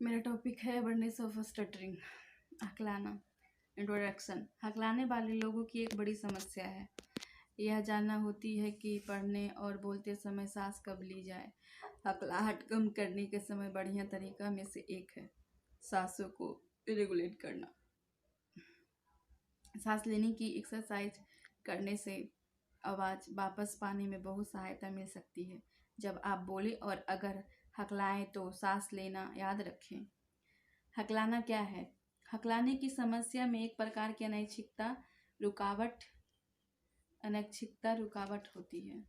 मेरा टॉपिक है awareness of stuttering. हकलाना। Introduction. हकलाने वाले लोगों की एक बड़ी समस्या है। यह जानना होती है कि पढ़ने और बोलते समय सांस कब ली जाए। हकलाहट कम करने के समय बढ़िया तरीका में से एक है सांसों को रेगुलेट करना। सांस लेने की एक्सरसाइज करने से आवाज़ वापस पाने में बहुत सहायता मिल सकती है जब आप बोले, और अगर हकलाएं तो सांस लेना याद रखें। हकलाना क्या है? हकलाने की समस्या में एक प्रकार की अनैच्छिकता रुकावट होती है।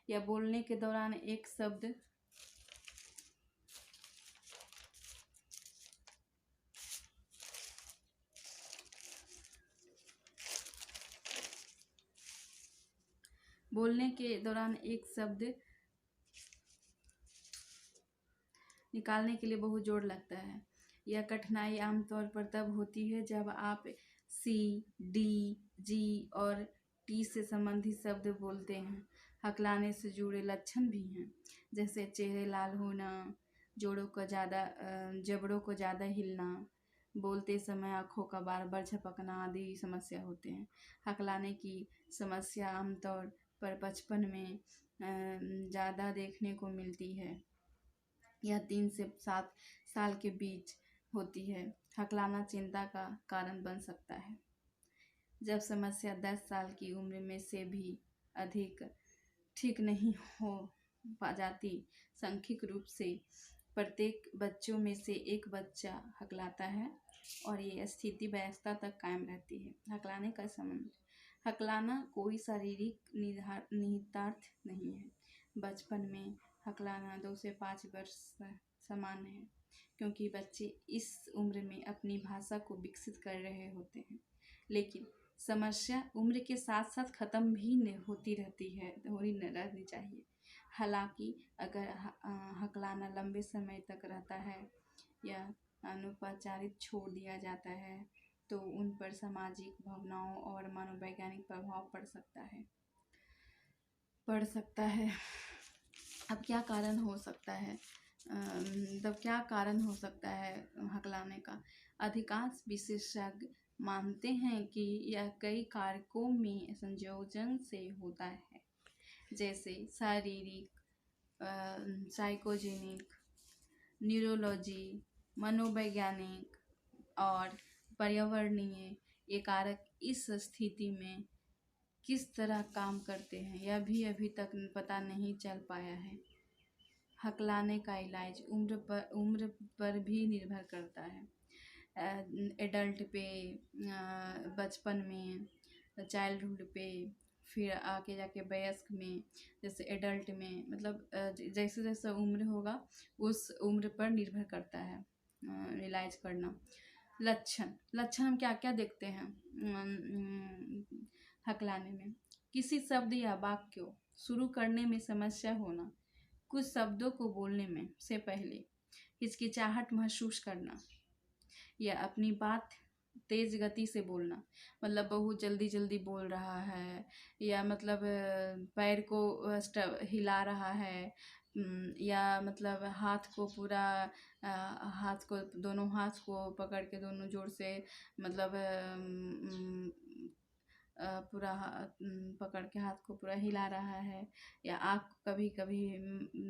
या बोलने के दौरान एक शब्द निकालने के लिए बहुत जोर लगता है। यह कठिनाई आमतौर पर तब होती है जब आप सी, डी, जी और टी से संबंधित शब्द बोलते हैं। हकलाने से जुड़े लक्षण भी हैं, जैसे चेहरे लाल होना, जबड़ों को ज़्यादा हिलना, बोलते समय आँखों का बार बार झपकना आदि समस्या होते हैं। हकलाने की समस्या आमतौर पर बचपन में ज़्यादा देखने को मिलती है। यह 3 से 7 साल के बीच होती है। हकलाना चिंता का कारण बन सकता है। जब समस्या 10 साल की उम्र में से भी अधिक ठीक नहीं हो पा जाती, सांख्यिक रूप से प्रत्येक बच्चों में से एक बच्चा हकलाता है और ये स्थिति वयस्कता तक कायम रहती है। हकलाने का संबंध। हकलाना कोई शारीरिक निहितार्थ नहीं है। बचपन में हकलाना 2 से 5 वर्ष सामान्य है, क्योंककि बच्चे इस उम्र में अपनी भाषा को विकसित कर रहे होते हैं। लेकिन समस्या उम्र के साथ साथ ख़त्म भी होती रहनी चाहिए। हालांकि अगर हकलाना लंबे समय तक रहता है या अनुपचारित छोड़ दिया जाता है तो उन पर सामाजिक, भावनाओं और मनोवैज्ञानिक प्रभाव पड़ सकता है। अब क्या कारण हो सकता है हकलाने का? अधिकांश विशेषज्ञ मानते हैं कि यह कई कारकों में संयोजन से होता है, जैसे शारीरिक, साइकोजेनिक, न्यूरोलॉजी, मनोवैज्ञानिक और पर्यावरणीय। ये कारक इस स्थिति में किस तरह काम करते हैं यह भी अभी तक पता नहीं चल पाया है। हकलाने का इलाज उम्र पर भी निर्भर करता है। एडल्ट पे, बचपन में, चाइल्डहुड पे, फिर आके जाके वयस्क में, जैसे एडल्ट में, मतलब जैसे जैसे उम्र होगा उस उम्र पर निर्भर करता है इलाज करना। लक्षण हम क्या क्या देखते हैं हकलाने में? किसी शब्द या वाक्य को शुरू करने में समस्या होना, कुछ शब्दों को बोलने में से पहले हिचकिचाहट महसूस करना, या अपनी बात तेज गति से बोलना, मतलब बहुत जल्दी जल्दी बोल रहा है, या मतलब पैर को हिला रहा है, या मतलब दोनों हाथ को पकड़ के दोनों जोर से, मतलब पूरा पकड़ के हाथ को पूरा हिला रहा है, या आँख कभी कभी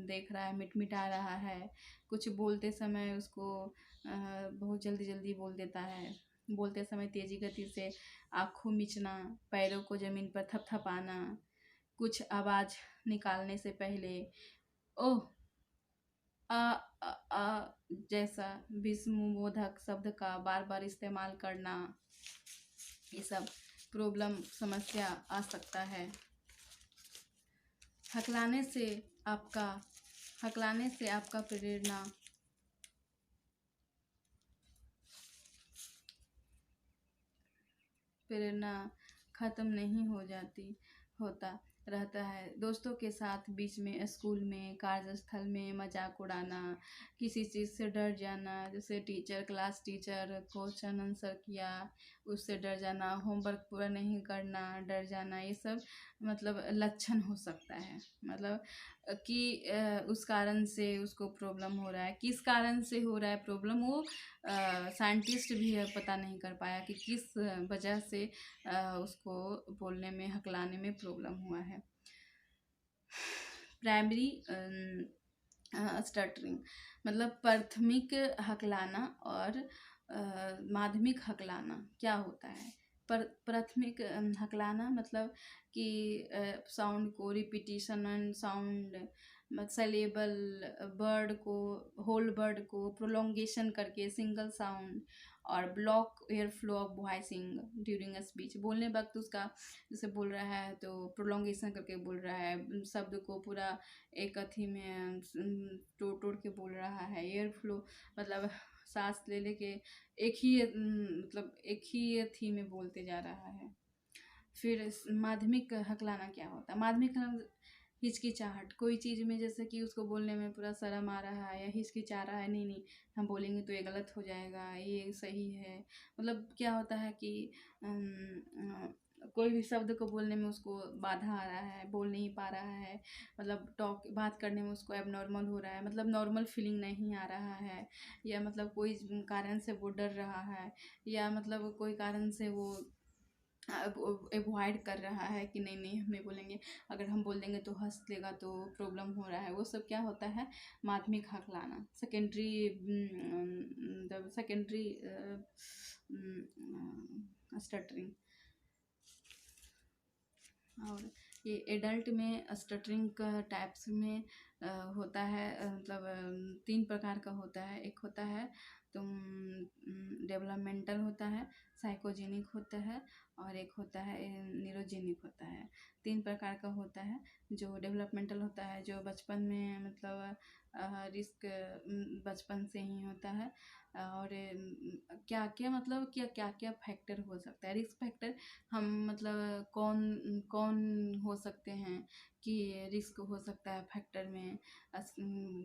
देख रहा है, मिटमिटा रहा है। कुछ बोलते समय उसको बहुत जल्दी जल्दी बोल देता है। बोलते समय तेजी गति से आँखों मीचना, पैरों को ज़मीन पर थपथपाना, कुछ आवाज़ निकालने से पहले ओह, आ, आ, आ जैसा विस्मयबोधक शब्द का बार बार इस्तेमाल करना, ये सब समस्या आ सकता है। हकलाने से आपका प्रेरणा खत्म नहीं होता रहता है। दोस्तों के साथ, बीच में, स्कूल में, कार्यस्थल में मजाक उड़ाना, किसी चीज़ से डर जाना, जैसे क्लास टीचर क्वेश्चन आंसर किया उससे डर जाना, होमवर्क पूरा नहीं करना, डर जाना, ये सब मतलब लक्षण हो सकता है। मतलब कि उस कारण से उसको प्रॉब्लम हो रहा है, किस कारण से हो रहा है प्रॉब्लम, वो साइंटिस्ट भी है पता नहीं कर पाया कि किस वजह से उसको बोलने में हकलाने में प्रॉब्लम हुआ है। प्राइमरी स्टटरिंग मतलब प्राथमिक हकलाना और माध्यमिक हकलाना क्या होता है। प्राथमिक हकलाना मतलब कि साउंड को repetition and sound saleable word को होल वर्ड को प्रोलोंगेशन करके सिंगल साउंड और block air flow of voicing during speech. बोलने वक्त उसका जैसे बोल रहा है तो प्रोलोंगेशन करके बोल रहा है, शब्द को पूरा एक अथी में तोड़ तोड़ के बोल रहा है। एयर फ्लो मतलब सांस ले लेके एक ही मतलब एक ही अथी में बोलते जा रहा है। फिर माध्यमिक हकलाना क्या होता है। माध्यमिक हिचकिचाहट, कोई चीज़ में जैसे कि उसको बोलने में पूरा शर्म आ रहा है या हिचकिचा रहा है, नहीं नहीं हम बोलेंगे तो ये गलत हो जाएगा, ये सही है। मतलब क्या होता है कि कोई भी शब्द को बोलने में उसको बाधा आ रहा है, बोल नहीं पा रहा है, मतलब टॉक बात करने में उसको एबनॉर्मल हो रहा है, मतलब नॉर्मल फीलिंग नहीं आ रहा है, या मतलब कोई कारण से वो डर रहा है, या मतलब कोई कारण से वो अवॉइड कर रहा है कि नहीं नहीं हम नहीं बोलेंगे, अगर हम बोल देंगे तो हंस लेगा तो प्रॉब्लम हो रहा है। वो सब क्या होता है माध्यमिक हकलाना। Secondary secondary stuttering. और ये एडल्ट में स्टटरिंग का टाइप्स में होता है, मतलब 3 प्रकार का होता है। एक होता है तुम डेवलपमेंटल होता है, साइकोजेनिक होता है और एक होता है न्यूरोजेनिक होता है। 3 प्रकार का होता है। जो डेवलपमेंटल होता है जो बचपन में मतलब रिस्क बचपन से ही होता है। और क्या क्या मतलब क्या क्या फैक्टर हो सकता है रिस्क फैक्टर, हम मतलब कौन कौन हो सकते हैं कि रिस्क हो सकता है फैक्टर में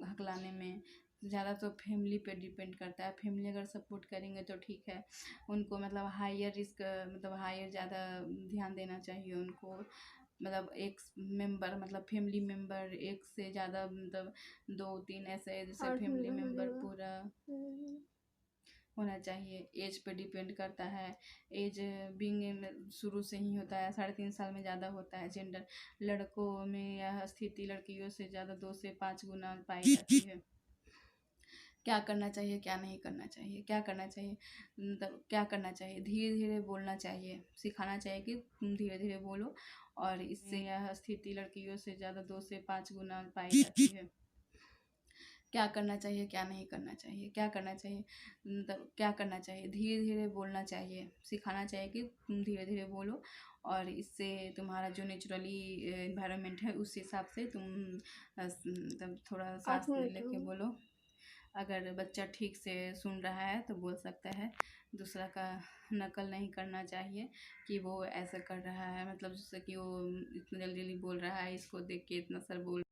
हकलाने में। ज़्यादा तो फैमिली पे डिपेंड करता है, फैमिली अगर सपोर्ट करेंगे तो ठीक है, उनको मतलब हायर रिस्क मतलब हायर ज़्यादा ध्यान देना चाहिए उनको। मतलब एक मेंबर मतलब फैमिली मेंबर एक से ज़्यादा मतलब 2-3 ऐसे जैसे फैमिली मेंबर पूरा होना चाहिए। एज पे डिपेंड करता है, एज बीइंग शुरू से ही होता है, 3.5 साल में ज़्यादा होता है। जेंडर लड़कों में यह स्थिति लड़कियों से ज़्यादा 2 से 5 गुना पाई जाती है। क्या करना चाहिए क्या नहीं करना चाहिए, क्या करना चाहिए मतलब क्या करना चाहिए, धीरे धीरे बोलना चाहिए, सिखाना चाहिए कि तुम धीरे धीरे बोलो, और इससे यह स्थिति लड़कियों से ज़्यादा 2 से 5 गुना पाई जाती है। क्या करना चाहिए क्या नहीं करना चाहिए, क्या करना चाहिए मतलब क्या करना चाहिए, धीरे धीरे बोलना चाहिए, सिखाना चाहिए कि तुम धीरे धीरे बोलो, और इससे तुम्हारा जो नेचुरली इन्वायरमेंट है उस हिसाब से तुम मतलब थोड़ा सांस ले लेके बोलो। अगर बच्चा ठीक से सुन रहा है तो बोल सकता है। दूसरा का नकल नहीं करना चाहिए कि वो ऐसा कर रहा है, मतलब जैसे कि वो इतना जल्दी जल्दी बोल रहा है, इसको देख के इतना सर बोल